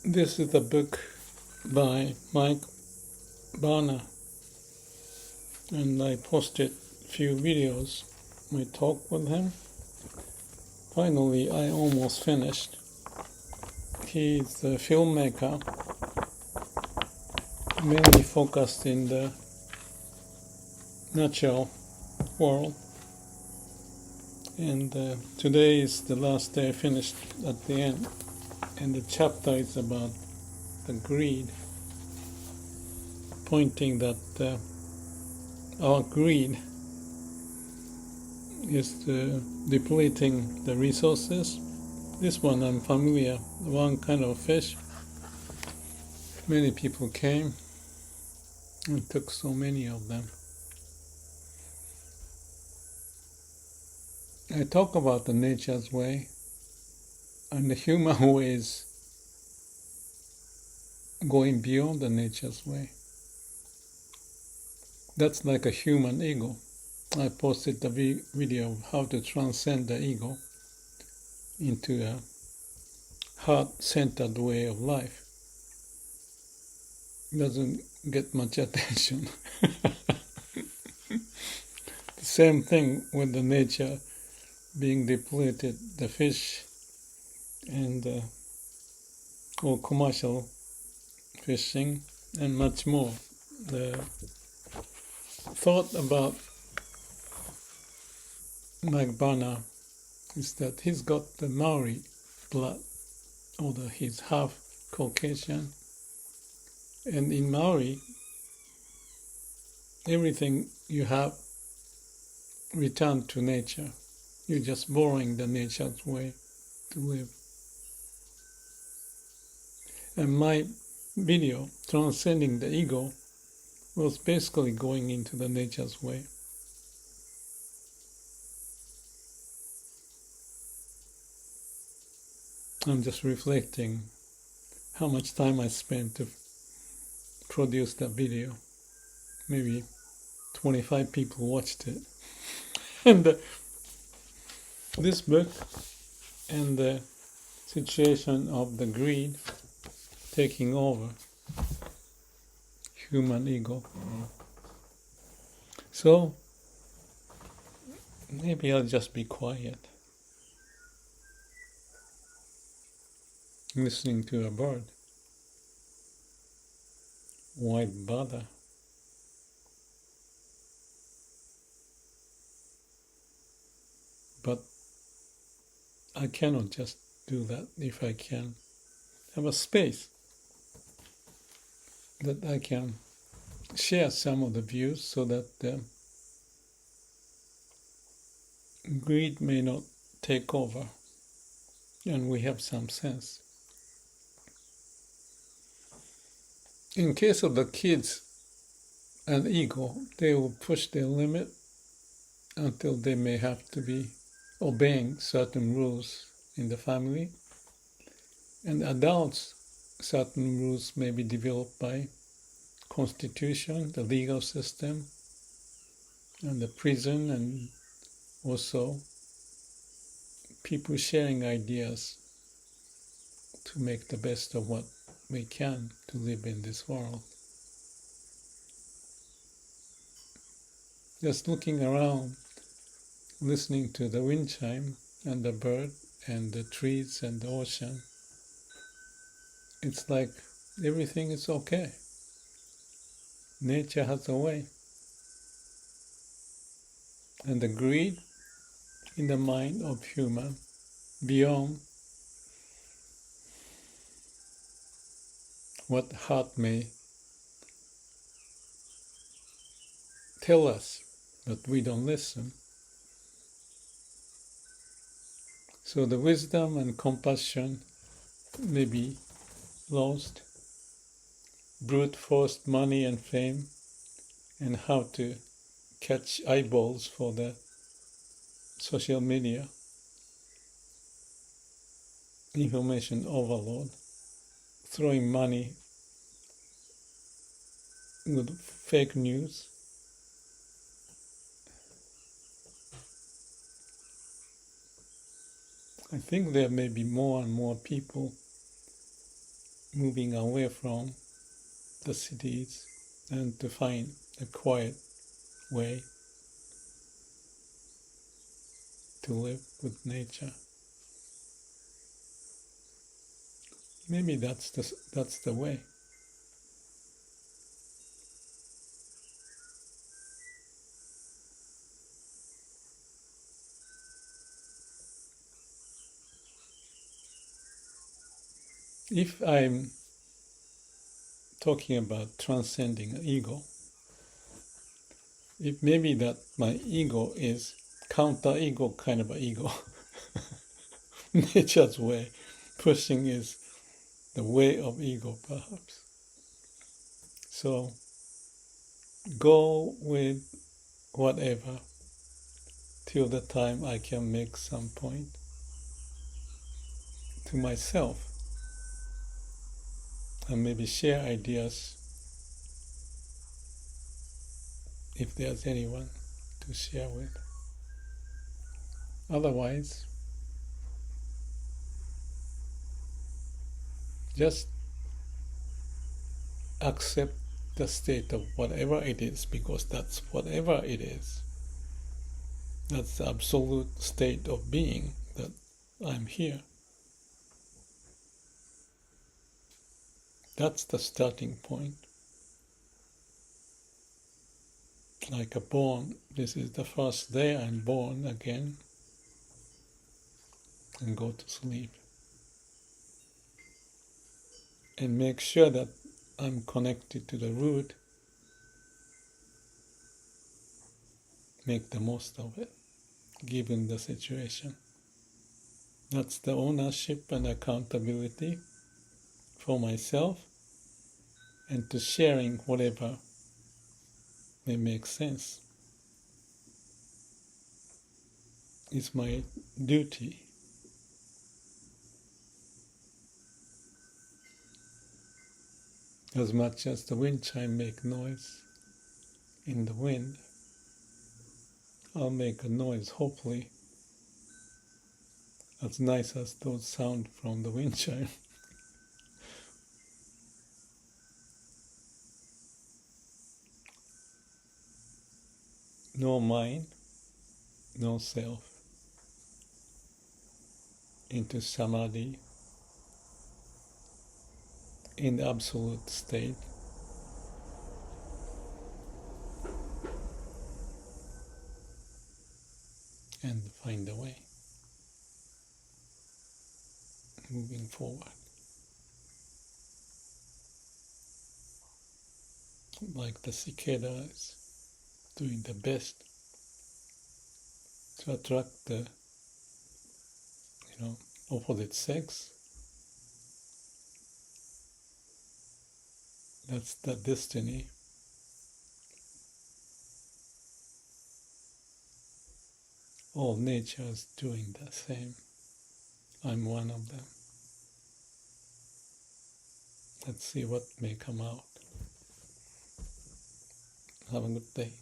This is a book by Mike Barner, and I posted a few videos. My talk with him. Finally, I almost finished. He's a filmmaker, mainly focused in the natural world. And today is the last day I finished at the end. And the chapter is about the greed, pointing that our greed is depleting the resources. This one I'm familiar, one kind of fish. Many people came and took so many of them. I talk about the nature's way, and the human way is going beyond the nature's way. That's like a human ego. I posted a video of how to transcend the ego into a heart-centered way of life. Doesn't get much attention. The same thing with the nature being depleted, the fish and all commercial fishing and much more. The thought about Mike Barner is that he's got the Maori blood, although he's half Caucasian. And in Maori, everything you have returned to nature. You're just borrowing the nature's way to live. And my video, Transcending the Ego, was basically going into the nature's way. I'm just reflecting how much time I spent to produce that video. Maybe 25 people watched it. And this book and the situation of the greed taking over human ego. So maybe I'll just be quiet, listening to a bird. Why bother? But I cannot just do that. If I can have a space that I can share some of the views so that greed may not take over and we have some sense. In case of the kids and ego, they will push their limit until they may have to be obeying certain rules in the family. And adults, certain rules may be developed by constitution, the legal system, and the prison, and also people sharing ideas to make the best of what we can to live in this world. Just looking around, listening to the wind chime and the bird and the trees and the ocean, it's like everything is okay. Nature has a way. And the greed in the mind of human beyond what heart may tell us, but we don't listen. So the wisdom and compassion may be lost, brute force money and fame, and how to catch eyeballs for the social media, information overload, throwing money with fake news. I think there may be more and more people moving away from the cities and to find a quiet way to live with nature. Maybe that's the way. If I'm talking about transcending ego, it may be that my ego is counter-ego kind of an ego. Nature's way. Pushing is the way of ego, perhaps. So go with whatever till the time I can make some point to myself and maybe share ideas if there's anyone to share with. Otherwise, just accept the state of whatever it is, because that's whatever it is. That's the absolute state of being, that I'm here. That's the starting point. Like a born, this is the first day I'm born again, and go to sleep. And make sure that I'm connected to the root. Make the most of it, given the situation. That's the ownership and accountability for myself, and to sharing whatever may make sense. It's my duty. As much as the wind chime make noise in the wind, I'll make a noise, hopefully, as nice as those sound from the wind chime. No mind, no self. Into samadhi, in the absolute state. And find a way. Moving forward. Like the cicadas doing the best to attract the opposite sex. That's the destiny. All nature is doing the same. I'm one of them. Let's see what may come out. Have a good day.